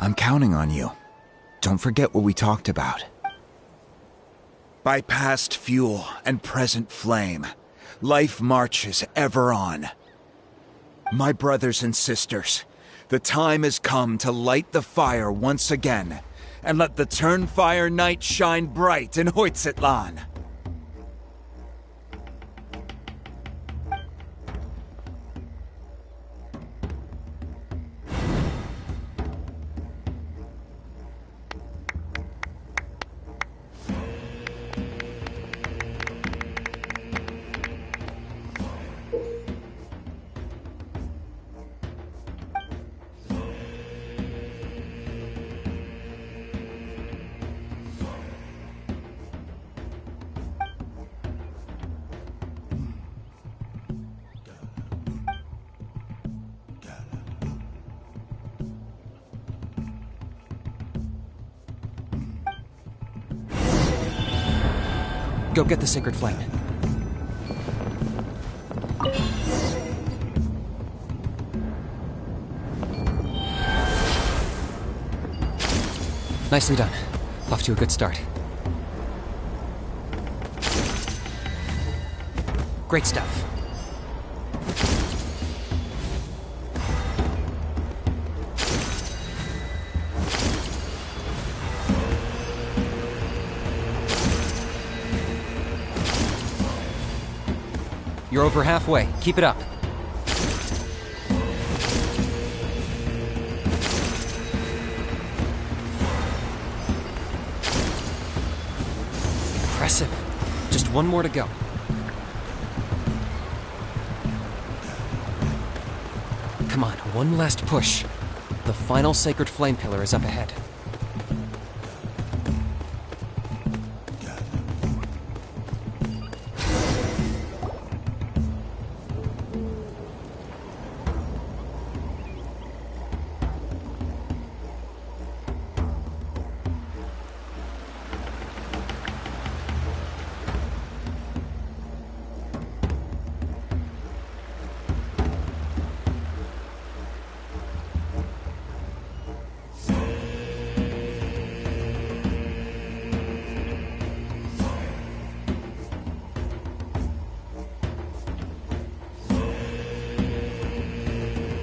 I'm counting on you. Don't forget what we talked about. By past fuel and present flame, life marches ever on. My brothers and sisters, the time has come to light the fire once again, and let the Turnfire night shine bright in Hoytzitlan. Go get the sacred flame. Nicely done. Off to a good start. Great stuff. You're over halfway. Keep it up. Impressive. Just one more to go. Come on, one last push. The final sacred flame pillar is up ahead.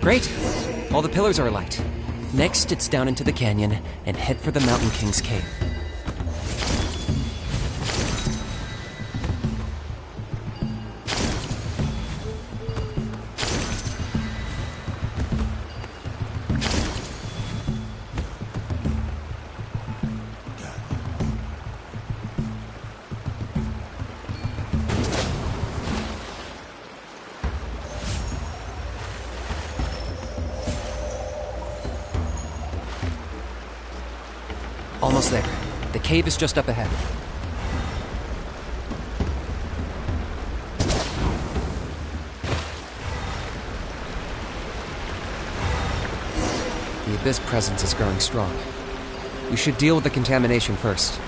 Great! All the pillars are alight. Next, it's down into the canyon and head for the Mountain King's cave. Almost there. The cave is just up ahead. The Abyss presence is growing strong. We should deal with the contamination first.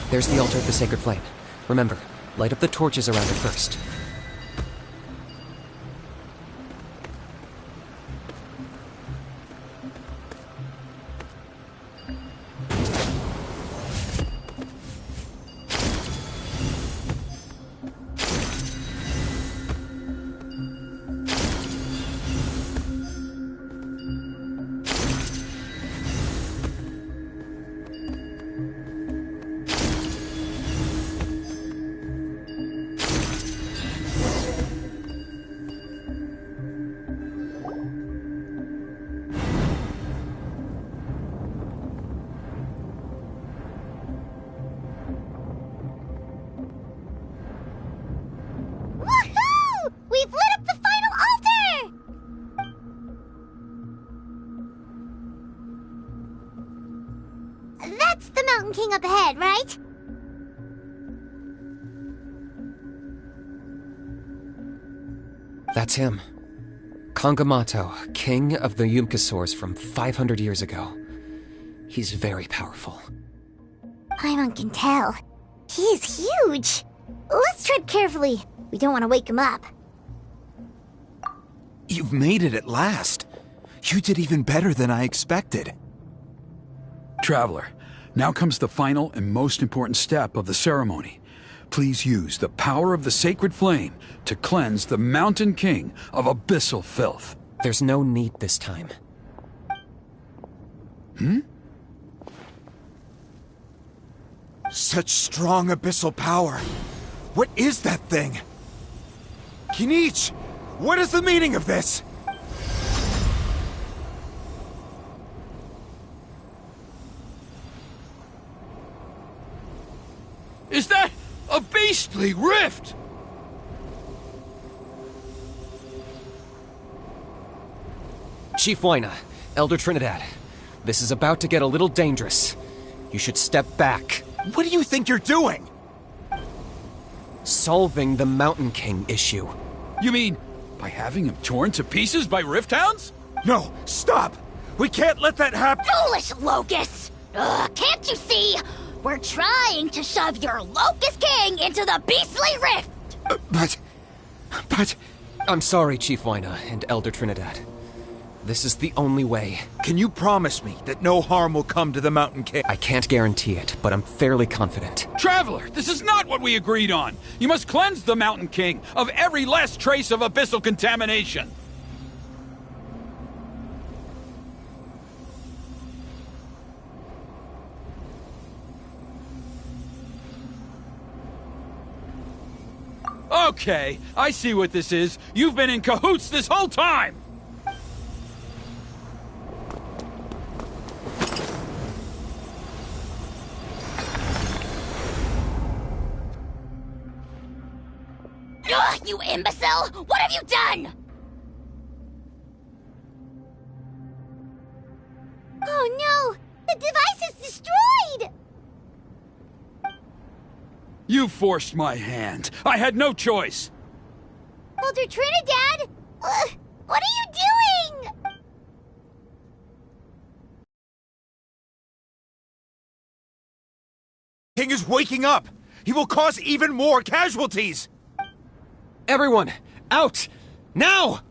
There's the altar of the sacred flame. Remember, light up the torches around it first. Woohoo! We've lit up the final altar! That's the Mountain King up ahead, right? That's him. Kangamato, king of the Yumkasaurs from 500 years ago. He's very powerful. Paimon can tell. He is huge. Let's tread carefully. We don't want to wake him up. You've made it at last. You did even better than I expected. Traveler, now comes the final and most important step of the ceremony. Please use the power of the sacred flame to cleanse the Mountain King of abyssal filth. There's no need this time. Such strong abyssal power. What is that thing? Kinich, what is the meaning of this? Is that a beastly rift? Chief Wyna, Elder Trinidad, this is about to get a little dangerous. You should step back. What do you think you're doing? Solving the Mountain King issue. You mean by having him torn to pieces by rift hounds? No, stop! We can't let that happen! Foolish Locust! Can't you see? We're trying to shove your Locust King into the beastly rift! But... I'm sorry, Chief Wyna and Elder Trinidad. This is the only way. Can you promise me that no harm will come to the Mountain King? I can't guarantee it, but I'm fairly confident. Traveler, this is not what we agreed on. You must cleanse the Mountain King of every last trace of abyssal contamination. Okay, I see what this is. You've been in cahoots this whole time! Ugh, you imbecile! What have you done? Oh no! The device is destroyed! You forced my hand. I had no choice. Elder Trinidad? What are you doing? King is waking up! He will cause even more casualties! Everyone, out! Now!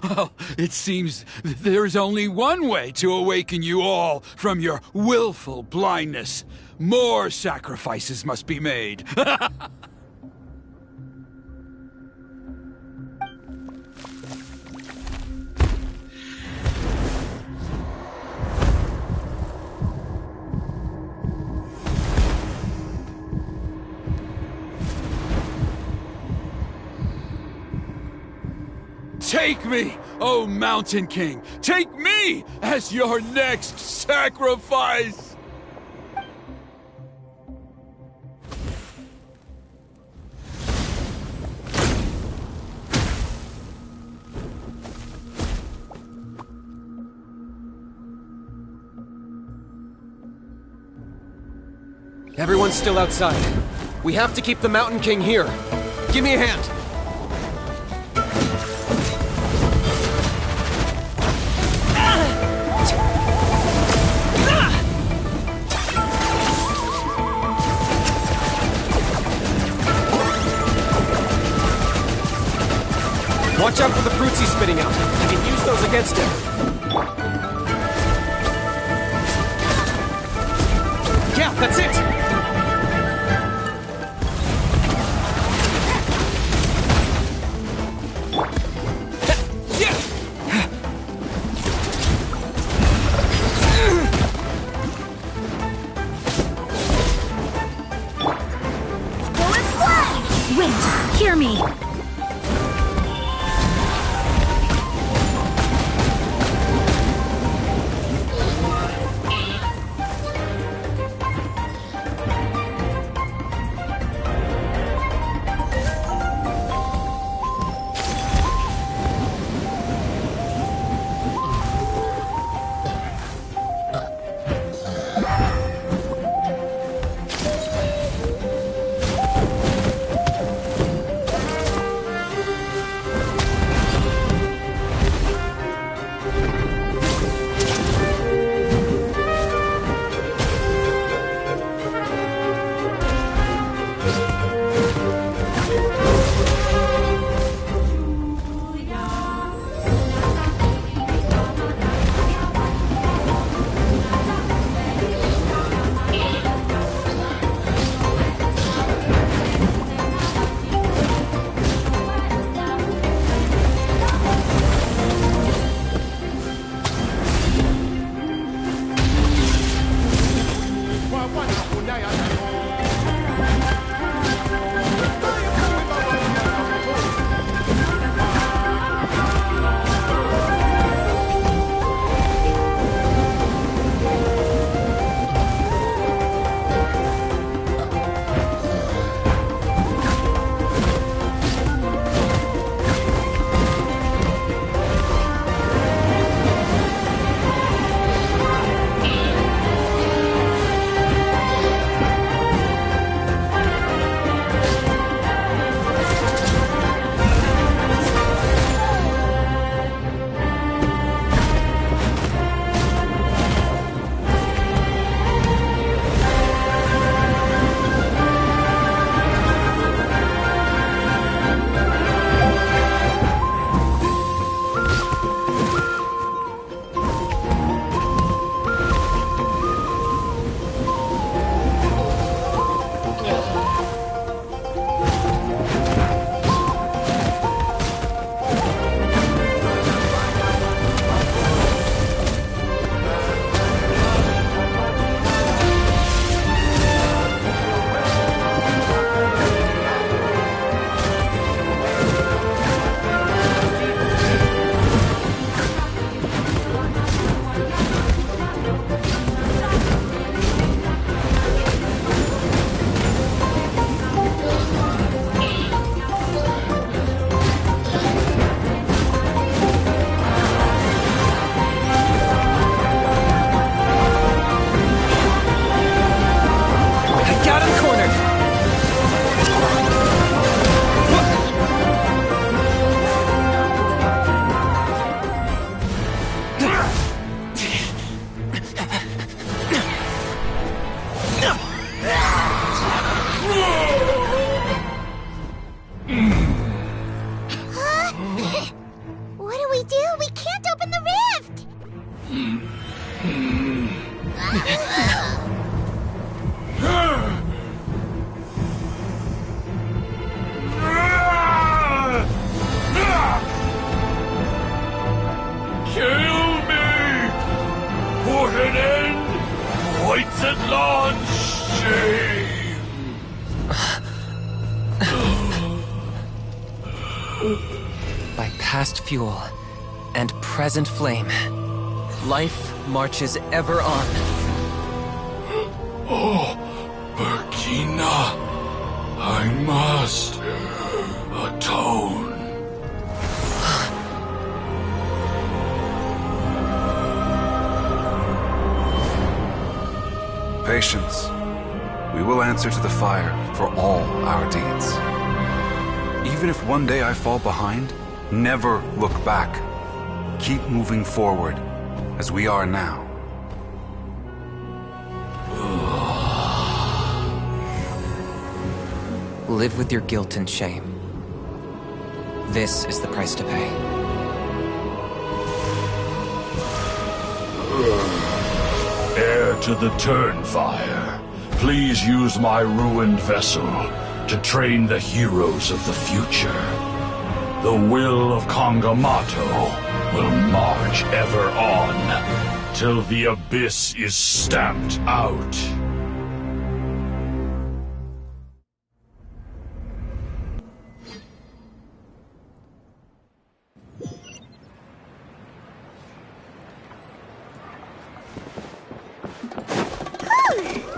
Well, it seems there's only one way to awaken you all from your willful blindness. More sacrifices must be made. Take me, O Mountain King! Take me as your next sacrifice! Everyone's still outside. We have to keep the Mountain King here. Give me a hand. Watch out for the fruits he's spitting out. You can use those against him. Yeah, that's it! Wait, hear me. Natlan's shame! By past fuel and present flame, life marches ever on. Oh, Burkina, I must atone. Patience. We will answer to the fire for all our deeds. Even if one day I fall behind, never look back. Keep moving forward, as we are now. Live with your guilt and shame. This is the price to pay. Heir to the Turnfire, please use my ruined vessel to train the heroes of the future. The will of Kangamato will march ever on, till the abyss is stamped out.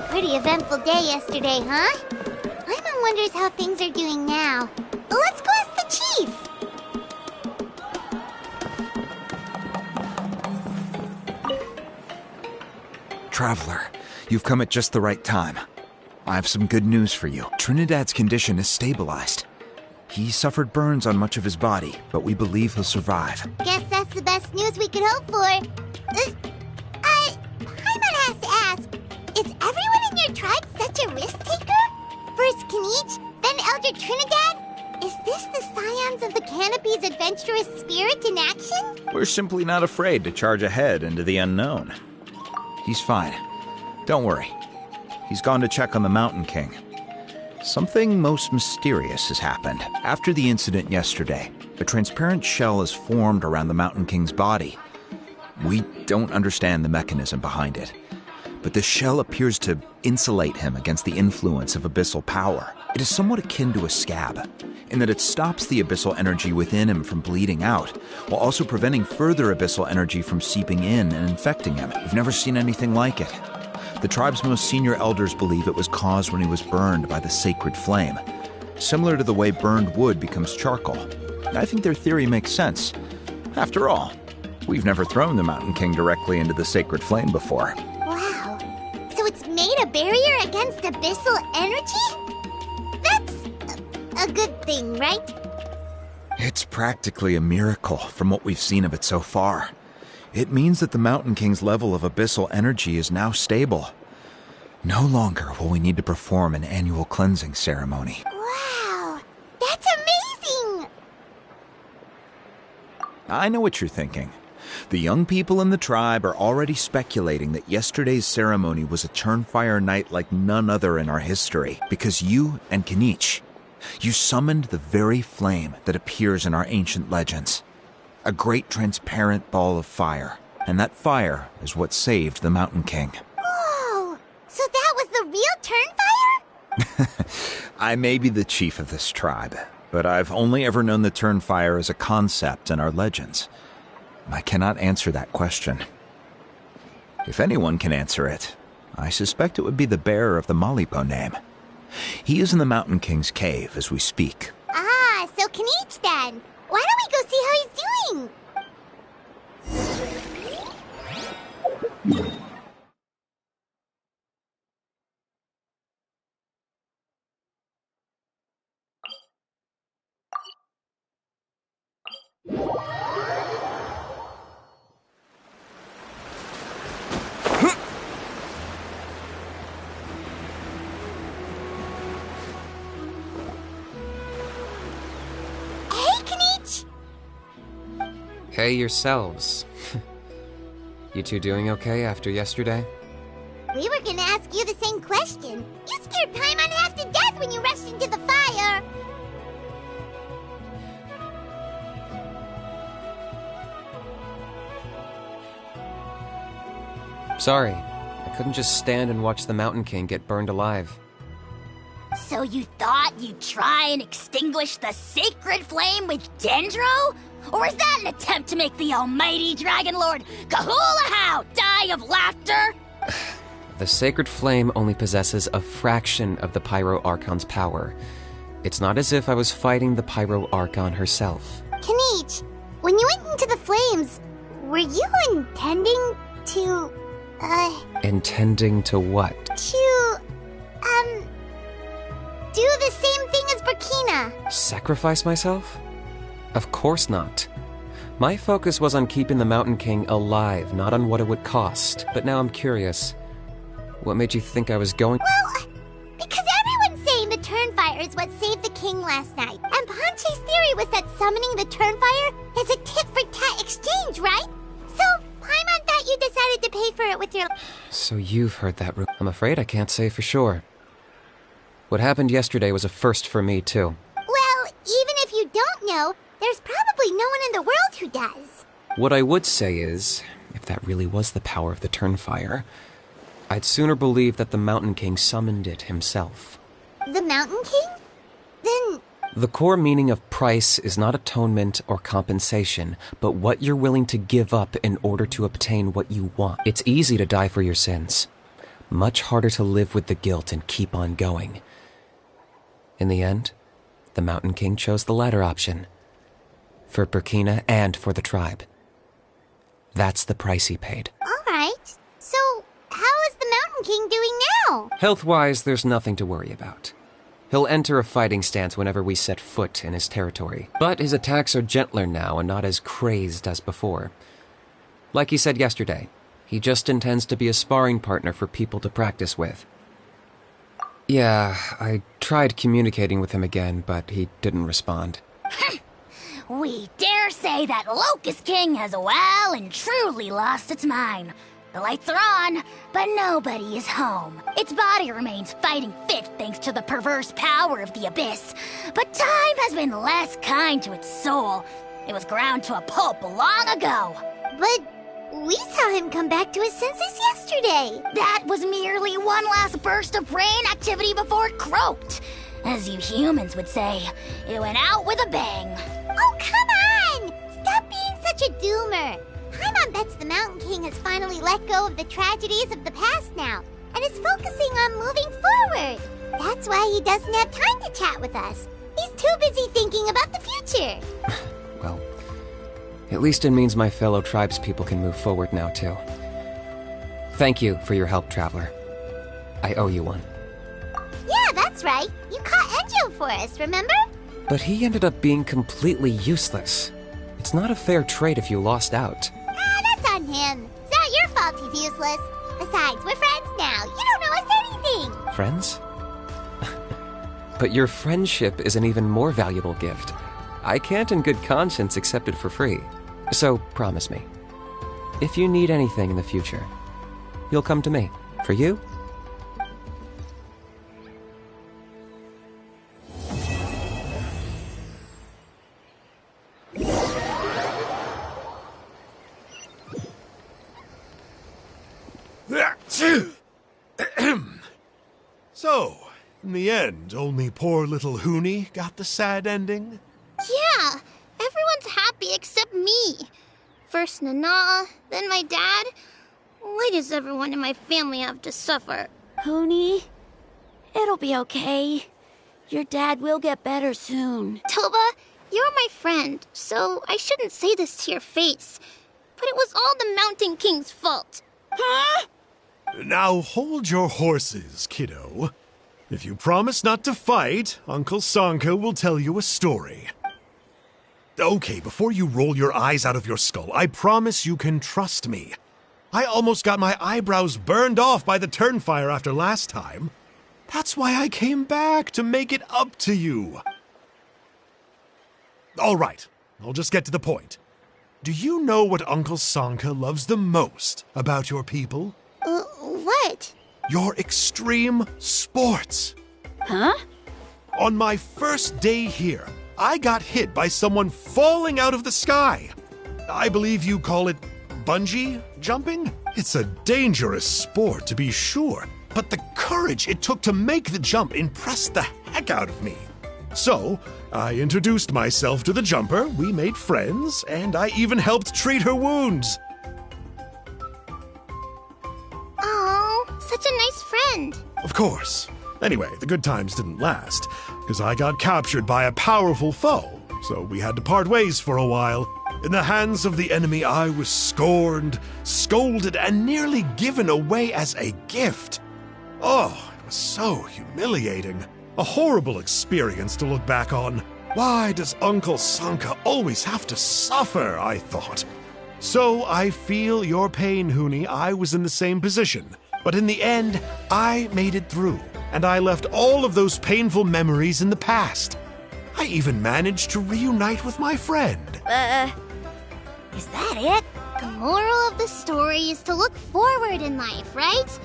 Pretty eventful day yesterday, huh? Paimon wonders how things are doing now. Let's go ask the chief! Traveler, you've come at just the right time. I have some good news for you. Trinidad's condition is stabilized. He suffered burns on much of his body, but we believe he'll survive. Guess that's the best news we could hope for. Paimon has to ask, is everyone in your tribe such a risk-taker? First Kinich, then Elder Trinidad? Is this the Scions of the Canopy's adventurous spirit in action? We're simply not afraid to charge ahead into the unknown. He's fine. Don't worry. He's gone to check on the Mountain King. Something most mysterious has happened. After the incident yesterday, a transparent shell has formed around the Mountain King's body. We don't understand the mechanism behind it, but the shell appears to insulate him against the influence of abyssal power. It is somewhat akin to a scab, in that it stops the abyssal energy within him from bleeding out, while also preventing further abyssal energy from seeping in and infecting him. We've never seen anything like it. The tribe's most senior elders believe it was caused when he was burned by the sacred flame, similar to the way burned wood becomes charcoal. I think their theory makes sense. After all, we've never thrown the Mountain King directly into the sacred flame before. Wow. So it's made a barrier against abyssal energy? That's a good thing, right? It's practically a miracle from what we've seen of it so far. It means that the Mountain King's level of abyssal energy is now stable. No longer will we need to perform an annual cleansing ceremony. Wow, that's amazing! I know what you're thinking. The young people in the tribe are already speculating that yesterday's ceremony was a Turnfire night like none other in our history, because you and Kinich, you summoned the very flame that appears in our ancient legends. A great transparent ball of fire, and that fire is what saved the Mountain King. Whoa! So that was the real Turnfire? I may be the chief of this tribe, but I've only ever known the Turnfire as a concept in our legends. I cannot answer that question. If anyone can answer it, I suspect it would be the bearer of the Malipo name. He is in the Mountain King's cave as we speak. Ah, so Kinich then. Why don't we go see how he's doing? Hey yourselves. You two doing okay after yesterday? We were gonna ask you the same question. You scared Paimon half to death when you rushed into the fire. Sorry, I couldn't just stand and watch the Mountain King get burned alive. So you thought you'd try and extinguish the sacred flame with Dendro? Or is that an attempt to make the almighty Dragon Lord Kahulahow die of laughter? The sacred flame only possesses a fraction of the Pyro Archon's power. It's not as if I was fighting the Pyro Archon herself. Kinich, when you went into the flames, were you intending to, Intending to what? to, Sacrifice myself? Of course not. My focus was on keeping the Mountain King alive, not on what it would cost. But now I'm curious. What made you think I was going— Well, because everyone's saying the Turnfire is what saved the king last night. And Ponche's theory was that summoning the Turnfire is a tit-for-tat exchange, right? So, Paimon thought you decided to pay for it with your— So you've heard that rumor. I'm afraid I can't say for sure. What happened yesterday was a first for me, too. Well, even if you don't know, there's probably no one in the world who does. What I would say is, if that really was the power of the Turnfire, I'd sooner believe that the Mountain King summoned it himself. The Mountain King? Then— The core meaning of price is not atonement or compensation, but what you're willing to give up in order to obtain what you want. It's easy to die for your sins. Much harder to live with the guilt and keep on going. In the end, the Mountain King chose the latter option. For Burkina and for the tribe. That's the price he paid. alright. So, how is the Mountain King doing now? Health-wise, there's nothing to worry about. He'll enter a fighting stance whenever we set foot in his territory. But his attacks are gentler now and not as crazed as before. Like he said yesterday, he just intends to be a sparring partner for people to practice with. Yeah, I tried communicating with him again, but he didn't respond. We dare say that Locust King has well and truly lost its mind. The lights are on, but nobody is home. Its body remains fighting fit thanks to the perverse power of the Abyss. But time has been less kind to its soul. It was ground to a pulp long ago. But we saw him come back to his senses yesterday. That was merely one last burst of brain activity before it croaked. As you humans would say, it went out with a bang. Oh, come on! Stop being such a doomer. Paimon bets the Mountain King has finally let go of the tragedies of the past now, and is focusing on moving forward. That's why he doesn't have time to chat with us. He's too busy thinking about the future. Well, at least it means my fellow tribespeople can move forward now, too. Thank you for your help, Traveler. I owe you one. Yeah, that's right. You caught Enjo for us, remember? But he ended up being completely useless. It's not a fair trade if you lost out. That's on him. It's not your fault he's useless. Besides, we're friends now. You don't owe us anything. Friends? But your friendship is an even more valuable gift. I can't in good conscience accept it for free. So promise me, if you need anything in the future, you'll come to me. For you? So, in the end, only poor little Hoonie got the sad ending? Yeah, everyone's happy except me. First Nana, then my dad. Why does everyone in my family have to suffer? Hoonie, it'll be okay. Your dad will get better soon. Toba, you're my friend, so I shouldn't say this to your face. But it was all the Mountain King's fault. Huh? Now hold your horses, kiddo. If you promise not to fight, Uncle Sanka will tell you a story. Okay, before you roll your eyes out of your skull, I promise you can trust me. I almost got my eyebrows burned off by the Turnfire after last time. That's why I came back, to make it up to you. All right, I'll just get to the point. Do you know what Uncle Sanka loves the most about your people? What? Your extreme sports. Huh? On my first day here, I got hit by someone falling out of the sky. I believe you call it bungee jumping? It's a dangerous sport, to be sure, but the courage it took to make the jump impressed the heck out of me. So, I introduced myself to the jumper, we made friends, and I even helped treat her wounds. Oh, such a nice friend. Of course. Anyway, the good times didn't last, because I got captured by a powerful foe, so we had to part ways for a while. In the hands of the enemy, I was scorned, scolded, and nearly given away as a gift. Oh, it was so humiliating. A horrible experience to look back on. Why does Uncle Sanka always have to suffer, I thought. So I feel your pain, Huni. I was in the same position. But in the end, I made it through, and I left all of those painful memories in the past. I even managed to reunite with my friend. Is that it? The moral of the story is to look forward in life, right?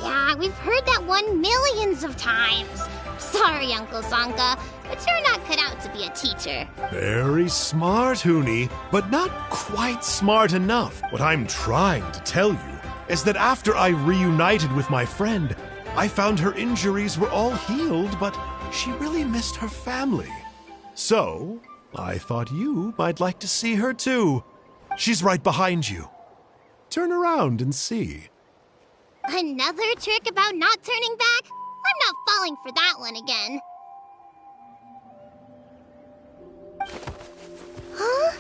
Yeah, we've heard that one millions of times. Sorry, Uncle Sanka, but you're not cut out to be a teacher. Very smart, Huni, but not quite smart enough. What I'm trying to tell you is that after I reunited with my friend, I found her injuries were all healed, but she really missed her family. So, I thought you might like to see her too. She's right behind you. Turn around and see. Another trick about not turning back? I'm not falling for that one again. Huh?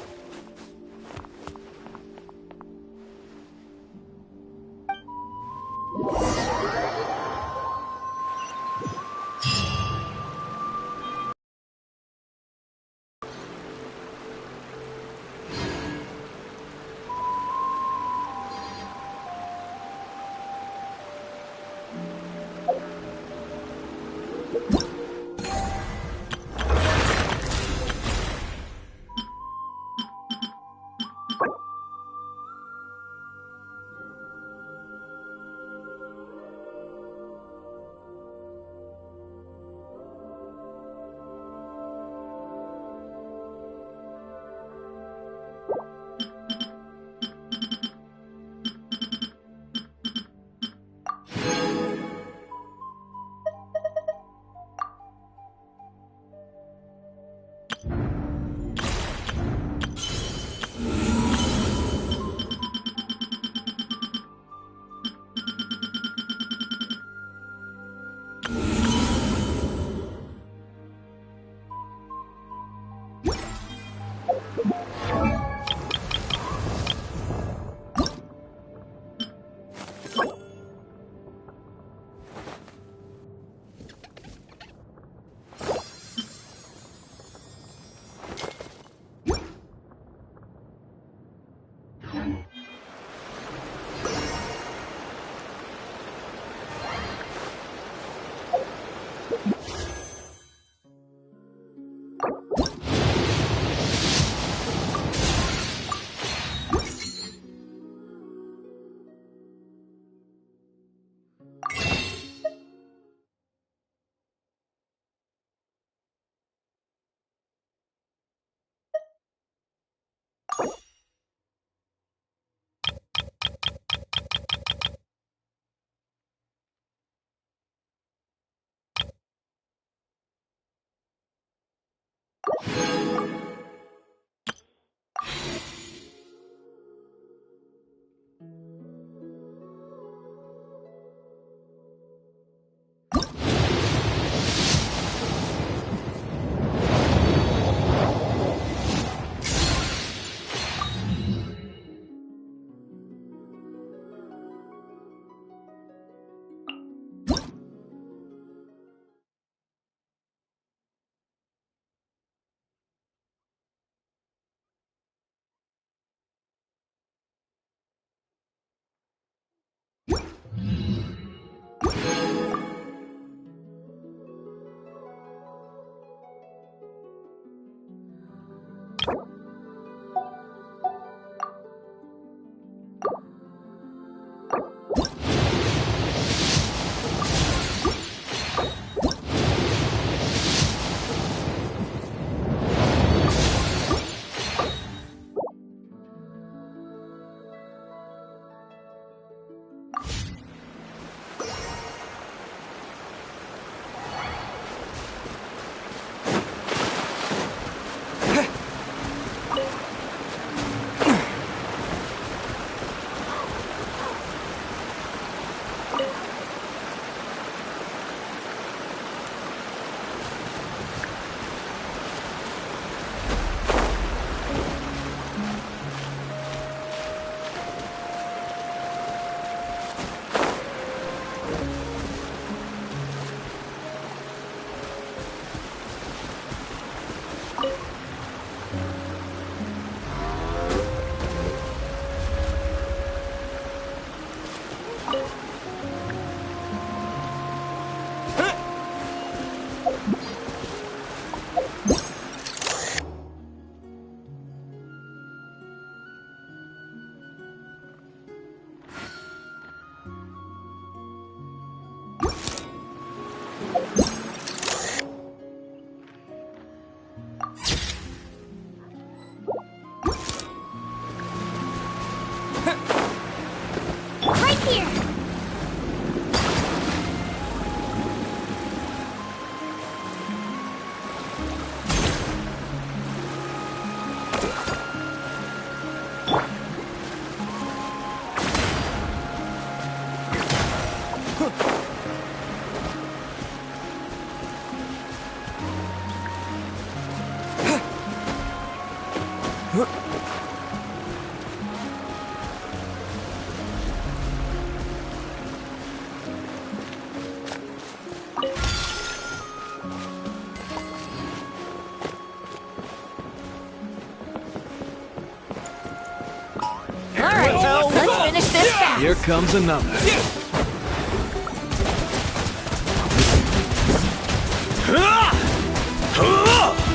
Let's finish this fast. Here comes another.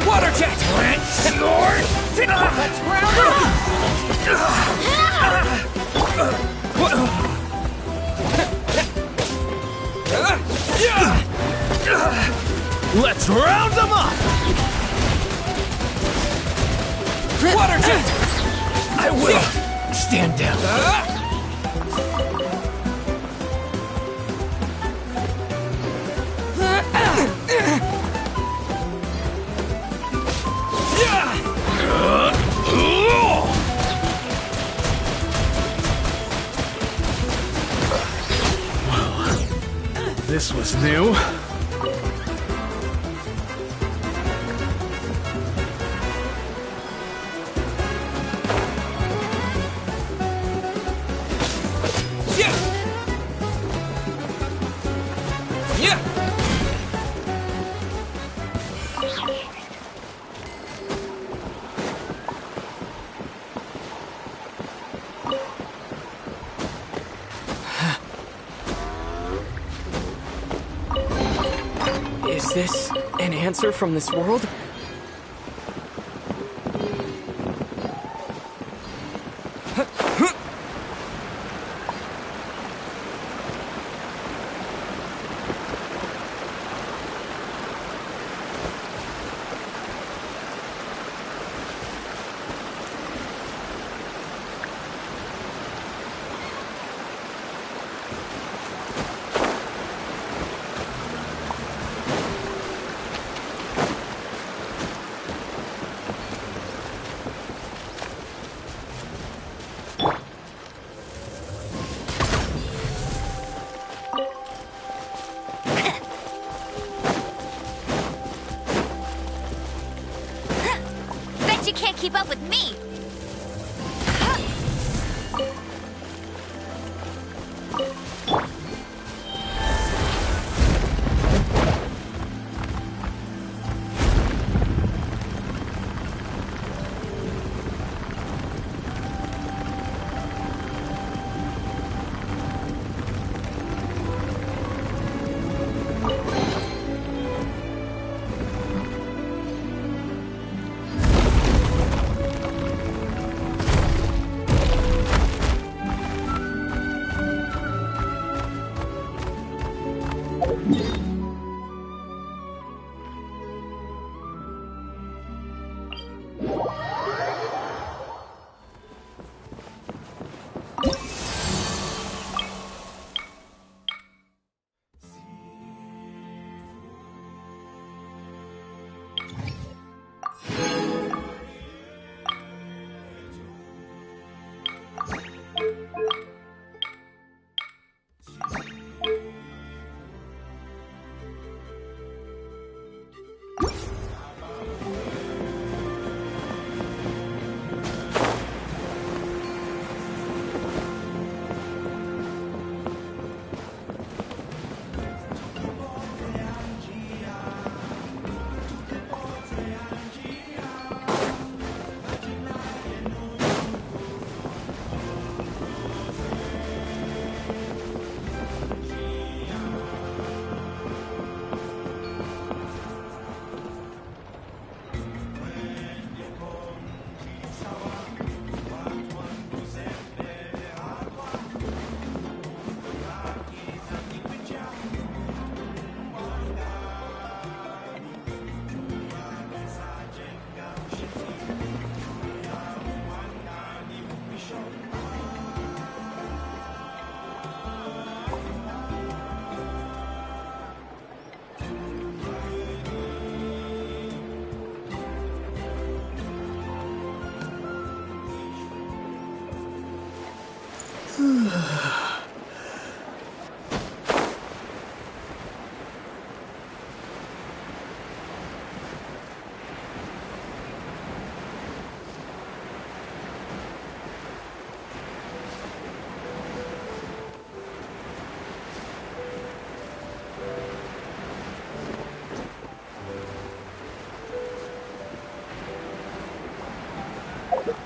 Water jet! Sword! Let's round up! Let's round them up! Water jet! I will! Stand down. This was new. Is this an answer from this world? You can't keep up with me.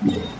Huh?